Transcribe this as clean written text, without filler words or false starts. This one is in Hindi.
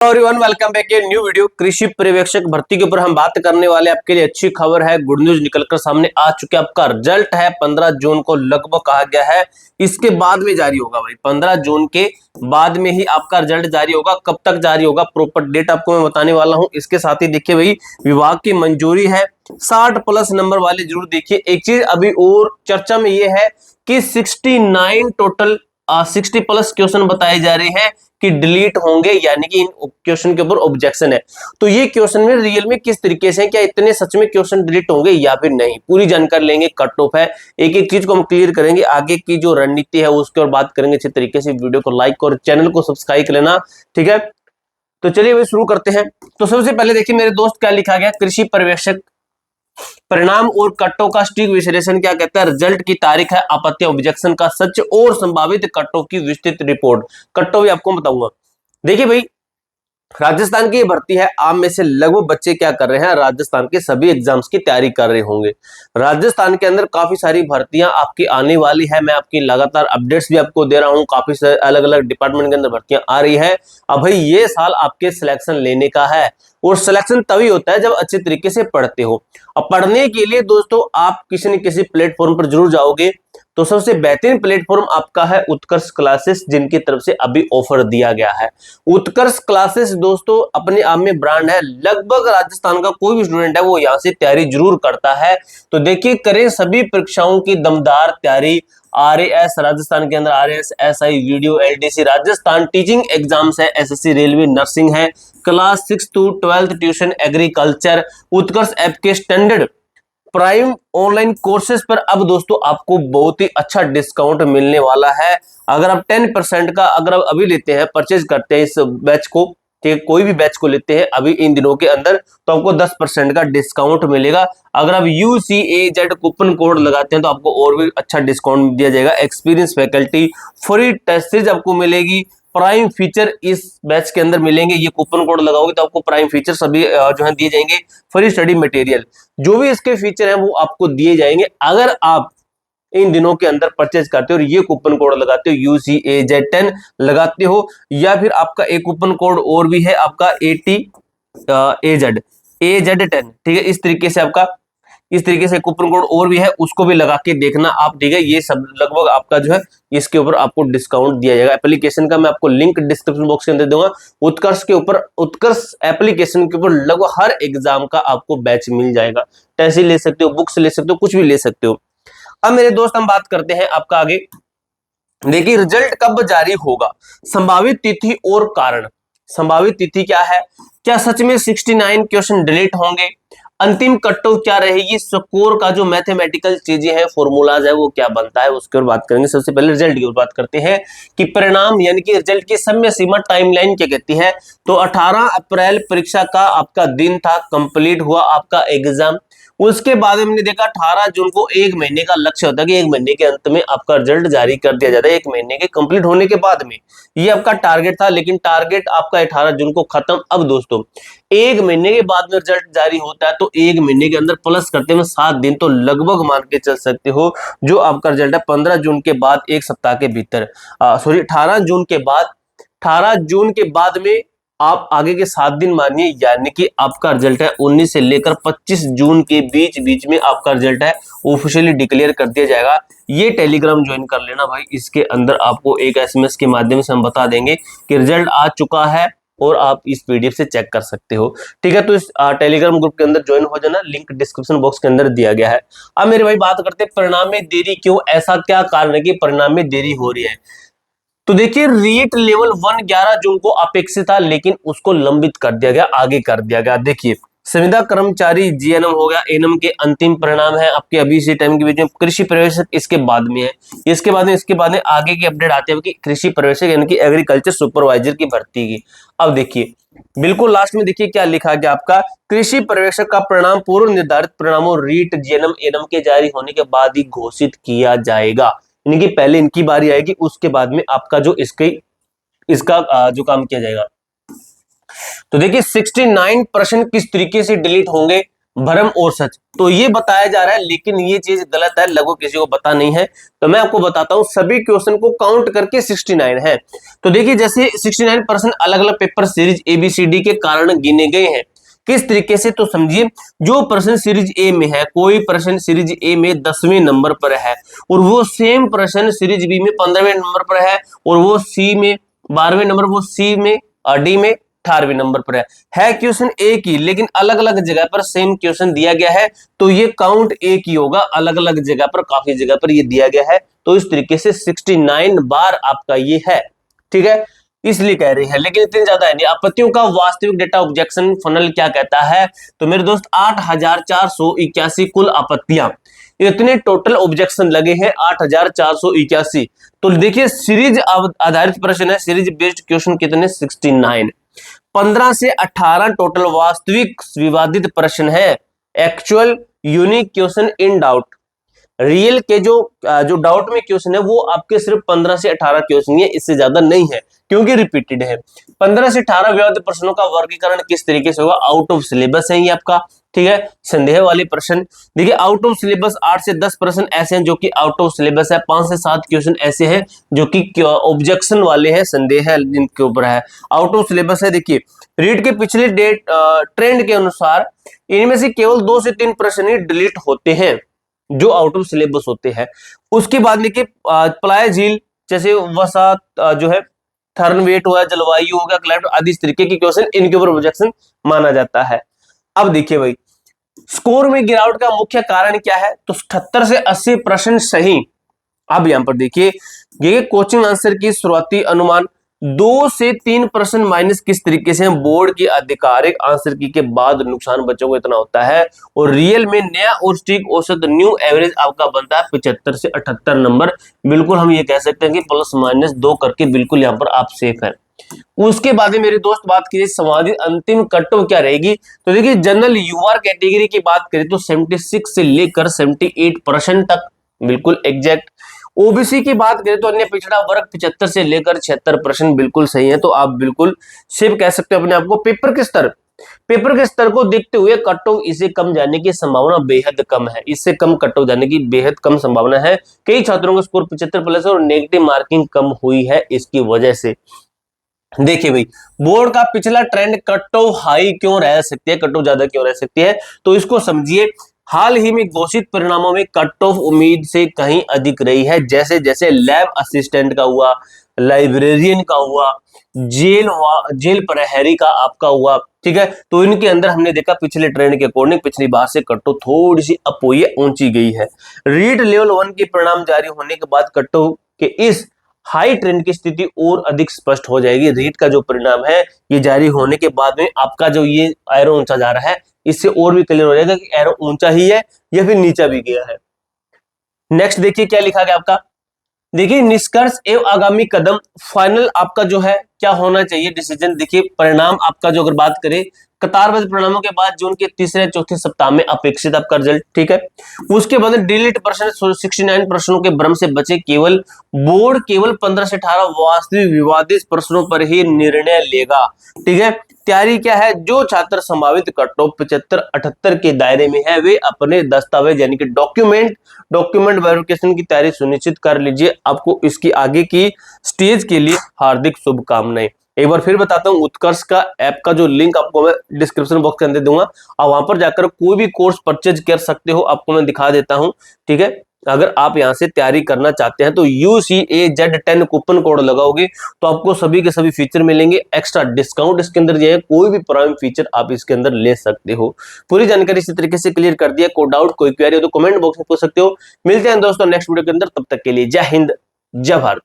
Everyone welcome back a new video. कृषि पर्यवेक्षक भर्ती के ऊपर हम बात करने वाले। आपके लिए अच्छी खबर है, गुड न्यूज निकलकर सामने आ चुके। आपका रिजल्ट है 15 जून को लगभग कहा गया है, इसके बाद में जारी होगा भाई। 15 जून के बाद में ही आपका रिजल्ट जारी होगा। कब तक जारी होगा प्रॉपर डेट आपको मैं बताने वाला हूं। इसके साथ ही देखिए भाई, विभाग की मंजूरी है 60+ नंबर वाले। जरूर देखिए, एक चीज अभी और चर्चा में ये है कि 69 टोटल 60+ क्वेश्चन बताए जा रहे हैं कि डिलीट होंगे, यानी कि इन क्वेश्चन के ऊपर ऑब्जेक्शन है। तो ये क्वेश्चन में रियल में किस तरीके से, क्या इतने सच में क्वेश्चन डिलीट होंगे या फिर नहीं, पूरी जानकारी लेंगे। कट ऑफ है, एक एक चीज को हम क्लियर करेंगे। आगे की जो रणनीति है उसके और बात करेंगे अच्छे तरीके से। वीडियो को लाइक और चैनल को सब्सक्राइब कर लेना, ठीक है। तो चलिए भाई शुरू करते हैं। तो सबसे पहले देखिए मेरे दोस्त, क्या लिखा गया, कृषि पर्यवेक्षक परिणाम और कट ऑफ का सटीक विश्लेषण क्या कहता है। रिजल्ट की तारीख है, आपत्ति ऑब्जेक्शन का सच और संभावित कट ऑफ की विस्तृत रिपोर्ट। कट ऑफ भी आपको बताऊंगा। देखिए भाई, राजस्थान की ये भर्ती है। आप में से लगभग बच्चे क्या कर रहे हैं, राजस्थान के सभी एग्जाम्स की तैयारी कर रहे होंगे। राजस्थान के अंदर काफी सारी भर्तियां आपकी आने वाली है। मैं आपकी लगातार अपडेट्स भी आपको दे रहा हूं। काफी सारे अलग अलग डिपार्टमेंट के अंदर भर्तियां आ रही है। अब भाई ये साल आपके सिलेक्शन लेने का है, और सिलेक्शन तभी होता है जब अच्छे तरीके से पढ़ते हो। अब पढ़ने के लिए दोस्तों आप किसी न किसी प्लेटफॉर्म पर जरूर जाओगे। तो सबसे बेहतरीन प्लेटफॉर्म आपका है उत्कर्ष क्लासेस, जिनकी तरफ से अभी ऑफर दिया गया है। उत्कर्ष क्लासेस दोस्तों अपने आप में ब्रांड है। लगभग राजस्थान का कोई भी स्टूडेंट है वो यहाँ से तैयारी जरूर करता है। तो देखिए, करें सभी परीक्षाओं की दमदार तैयारी। RAS राजस्थान के अंदर, RAS, SI, video, LDC Rajasthan, teaching exams है, SSC, रेलवे, नर्सिंग है, class 6 to 12 tuition, agriculture, Utkarsh app के स्टैंडर्ड प्राइम ऑनलाइन कोर्सेज पर अब दोस्तों आपको बहुत ही अच्छा डिस्काउंट मिलने वाला है। अगर आप 10% का अगर आप अभी लेते हैं, परचेज करते हैं इस बैच को, ठीक है, कोई भी बैच को लेते हैं अभी इन दिनों के अंदर, तो आपको 10% का डिस्काउंट मिलेगा। अगर आप UCAZ कूपन कोड लगाते हैं तो आपको और भी अच्छा डिस्काउंट दिया जाएगा। Experience faculty, free test series आपको मिलेगी, प्राइम फीचर इस बैच के अंदर मिलेंगे। ये कूपन कोड लगाओगे तो आपको प्राइम फीचर सभी जो है दिए जाएंगे। फ्री स्टडी मटेरियल, जो भी इसके फीचर हैं वो आपको दिए जाएंगे अगर आप इन दिनों के अंदर परचेज करते हो और ये कूपन कोड लगाते हो, UCAZ10 लगाते हो। या फिर आपका एक कूपन कोड और भी है आपका AZ10, ठीक है। इस तरीके से कूपन कोड और भी है, उसको भी लगा के देखना आप, ठीक है। ये सब लगभग आपका जो है इसके ऊपर आपको डिस्काउंट दिया जाएगा। एप्लीकेशन का मैं आपको लिंक डिस्क्रिप्शन बॉक्स के अंदर दूंगा। उत्कर्ष के ऊपर, उत्कर्ष एप्लीकेशन के ऊपर लगभग हर एग्जाम का आपको बैच मिल जाएगा। टेस्ट ले सकते हो, बुक्स ले सकते हो, कुछ भी ले सकते हो। अब मेरे दोस्त हम बात करते हैं आपका आगे। देखिए रिजल्ट कब जारी होगा, संभावित तिथि और कारण। संभावित तिथि क्या है, क्या सच में 69 क्वेश्चन डिलीट होंगे, अंतिम कट ऑफ क्या रहेगी, स्कोर का जो मैथमेटिकल चीजें हैं, फॉर्मूलाज है, वो क्या बनता है, उसके ऊपर बात करेंगे। सबसे पहले रिजल्ट की बात करते हैं कि परिणाम यानी कि रिजल्ट की समय सीमा, टाइमलाइन क्या कहती है। तो 18 अप्रैल परीक्षा का आपका दिन था, कंप्लीट हुआ आपका एग्जाम। उसके बाद हमने देखा 18 जून को, एक महीने का लक्ष्य होता है कि एक महीने के अंत में आपका रिजल्ट जारी कर दिया जाता है। एक महीने के कंप्लीट होने के बाद में ये आपका टारगेट था, लेकिन टारगेट आपका 18 जून को खत्म। अब दोस्तों एक महीने के बाद में रिजल्ट जारी होता है, तो एक महीने के अंदर प्लस करते हुए 7 दिन, तो लगभग मान के चल सकते हो जो आपका रिजल्ट है 15 जून के बाद, एक सप्ताह के भीतर, 18 जून के बाद, 18 जून के बाद में आप आगे के 7 दिन मानिए, यानी कि आपका रिजल्ट है 19 से लेकर 25 जून के बीच में आपका रिजल्ट है ऑफिशियली डिक्लेयर कर दिया जाएगा। ये टेलीग्राम ज्वाइन कर लेना भाई, इसके अंदर आपको एक SMS के माध्यम से हम बता देंगे कि रिजल्ट आ चुका है और आप इस PDF से चेक कर सकते हो, ठीक है। तो इस टेलीग्राम ग्रुप के अंदर ज्वाइन हो जाना, लिंक डिस्क्रिप्शन बॉक्स के अंदर दिया गया है। अब मेरे भाई बात करते हैं परिणाम में देरी क्यों, ऐसा क्या कारण है कि परिणाम में देरी हो रही है। तो देखिए रीट लेवल 1 11 जून को अपेक्षित था, लेकिन उसको लंबित कर दिया गया, आगे कर दिया गया। देखिए संविदा कर्मचारी GNM हो गया, एनएम के अंतिम परिणाम है आपके अभी इसी टाइम के बीच में। कृषि पर्यवेक्षक इसके बाद में है, इसके बाद में आगे की अपडेट आते हैं कि कृषि पर्यवेक्षक यानी कि एग्रीकल्चर सुपरवाइजर की भर्ती की। अब देखिए बिल्कुल लास्ट में देखिए क्या लिखा गया आपका, कृषि पर्यवेक्षक का परिणाम पूर्व निर्धारित परिणामों रीट GNM एनएम के जारी होने के बाद ही घोषित किया जाएगा। यानी कि पहले इनकी बारी आएगी, उसके बाद में आपका जो इसका जो काम किया जाएगा। तो देखिए 69% किस तरीके से डिलीट होंगे, भ्रम और सच, तो ये बताया जा रहा है, लेकिन ये चीज गलत है, लगभग किसी को पता नहीं है। तो मैं आपको बताता हूं, सभी क्वेश्चन को काउंट करके 69 है। तो देखिए जैसे 69% अलग अलग पेपर सीरीज ABCD के कारण गिने गए हैं। किस तरीके से, तो समझिए, जो प्रश्न सीरीज ए में है, कोई प्रश्न सीरीज ए में 10वें नंबर पर है और वो सेम प्रश्न सीरीज बी में 15वें नंबर पर है, और वो सी में 12वें नंबर, वो सी में डी में 18वें नंबर पर है क्वेश्चन एक ही, लेकिन अलग अलग जगह पर सेम क्वेश्चन दिया गया है, तो ये काउंट एक ही होगा, अलग अलग जगह पर, काफी जगह पर ये दिया गया है। तो इस तरीके से 69 बार आपका ये है, ठीक है, इसलिए कह रही है, लेकिन इतनी ज्यादा है नहीं। आपत्तियों का वास्तविक डेटा ऑब्जेक्शन फनल क्या कहता है, तो मेरे दोस्त 8481 कुल आपत्तियां, इतने टोटल ऑब्जेक्शन लगे हैं 8481। तो देखिए सीरीज आधारित प्रश्न है, सीरीज बेस्ड क्वेश्चन कितने, 69। 15 से 18 टोटल वास्तविक विवादित प्रश्न है, actual unique question in doubt. Real के जो डाउट में क्वेश्चन है वो आपके सिर्फ 15 से 18 क्वेश्चन है, इससे ज्यादा नहीं है, क्योंकि रिपीटेड है। 15 से 18 विवादित प्रश्नों का वर्गीकरण किस तरीके से होगा, आउट ऑफ सिलेबस है ये आपका, ठीक है, संदेह वाले प्रश्न। देखिए आउट ऑफ सिलेबस 8 से 10 प्रश्न ऐसे हैं जो कि आउट ऑफ सिलेबस है, 5 से 7 क्वेश्चन ऐसे हैं जो कि ऑब्जेक्शन वाले हैं, संदेह है जिनके ऊपर है, आउट ऑफ सिलेबस है। देखिए रीड के पिछले ट्रेंड के अनुसार इनमें से केवल 2 से 3 प्रश्न ही डिलीट होते हैं जो आउट ऑफ सिलेबस होते हैं। उसके बाद देखिए पलाय झील, जैसे वसा जो है, थर्न वेट हुआ, जलवायु हो गया, क्लाइमेट आदि, इस तरीके के क्वेश्चन इनके ऊपर ऑब्जेक्शन माना जाता है। अब देखिए भाई, स्कोर में गिरावट का मुख्य कारण क्या है, तो 78 से 80 प्रश्न सही। अब यहां पर देखिए ये कोचिंग आंसर की शुरुआती अनुमान 2 से 3 प्रश्न माइनस किस तरीके से, बोर्ड की आधिकारिक आंसर की के बाद नुकसान बच्चों को इतना होता है, और रियल में नया और स्टिक औसत न्यू एवरेज आपका बनता है 75 से 78 नंबर। बिल्कुल हम ये कह सकते हैं कि प्लस माइनस 2 करके बिल्कुल यहाँ पर आप सेफ है। उसके बाद में मेरे दोस्त बात कीजिए संवादित अंतिम कट ऑफ क्या रहेगी, तो देखिए जनरल यूआर कैटेगरी की बात करें तो 76 से लेकर 78% तक बिल्कुल एग्जैक्ट। ओबीसी की बात करें तो अन्य पिछड़ा वर्ग 75 से लेकर 76% बिल्कुल सही है। तो आप बिल्कुल सेफ कह सकते हो अपने आप को। पेपर के स्तर को देखते हुए कट ऑफ इसे कम जाने की संभावना बेहद कम है, इससे कम कट ऑफ जाने की बेहद कम संभावना है। कई छात्रों का स्कोर 75 प्लस और नेगेटिव मार्किंग कम हुई है इसकी वजह से। देखिए भाई, बोर्ड का पिछला ट्रेंड कट ऑफ हाई क्यों रह सकती है, कट ऑफ ज्यादा क्यों रह सकती है, तो इसको समझिए। हाल ही में घोषित परिणामों में कट ऑफ उम्मीद से कहीं अधिक रही है, जैसे जैसे लैब असिस्टेंट का हुआ, लाइब्रेरियन का हुआ, जेल प्रहरी का आपका हुआ, ठीक है। तो इनके अंदर हमने देखा पिछले ट्रेंड के अकॉर्डिंग पिछली बार से कट ऑफ थोड़ी सी अप हुई है, ऊंची गई है। रीट लेवल 1 के परिणाम जारी होने के बाद कट ऑफ के इस हाई ट्रेंड की स्थिति और अधिक स्पष्ट हो जाएगी। रीट का जो परिणाम है ये जारी होने के बाद में आपका जो ये एरो ऊंचा जा रहा है, इससे और भी क्लियर हो जाएगा कि एरो ऊंचा ही है या फिर नीचा भी गया है। नेक्स्ट देखिए क्या लिखा गया आपका, देखिए निष्कर्ष एवं आगामी कदम, फाइनल आपका जो है क्या होना चाहिए डिसीजन। देखिए परिणाम आपका जो अगर बात करें, कतारबद्ध परिणामों के बाद जून के तीसरे चौथे सप्ताह में अपेक्षित आपका रिजल्ट, ठीक है। उसके बाद डिलीट प्रश्न 69 प्रश्नों के भ्रम से बचे, बोर्ड केवल 15 से 18 वास्तविक विवादित प्रश्नों पर ही निर्णय लेगा, ठीक है। तैयारी क्या है, जो छात्र संभावित कट ऑफ 75-78 के दायरे में है वे अपने दस्तावेज यानी कि डॉक्यूमेंट वेरिफिकेशन की तैयारी सुनिश्चित कर लीजिए। आपको इसकी आगे की स्टेज के लिए हार्दिक शुभकामनाएं। एक बार फिर बताता हूं, उत्कर्ष का ऐप का जो लिंक आपको मैं डिस्क्रिप्शन बॉक्स के अंदर दूंगा, आप वहां पर जाकर कोई भी कोर्स परचेज कर सकते हो, आपको मैं दिखा देता हूं, ठीक है। अगर आप यहां से तैयारी करना चाहते हैं तो UCAZ10 कूपन कोड लगाओगे तो आपको सभी के सभी फीचर मिलेंगे, एक्स्ट्रा डिस्काउंट इसके अंदर जो है, कोई भी प्राइम फीचर आप इसके अंदर ले सकते हो। पूरी जानकारी इसी तरीके से क्लियर कर दिया। कोई डाउट कोई क्वेरी हो तो कमेंट बॉक्स में पूछ सकते हो। मिलते हैं दोस्तों नेक्स्ट वीडियो के अंदर, तब तक के लिए जय हिंद जय भारत।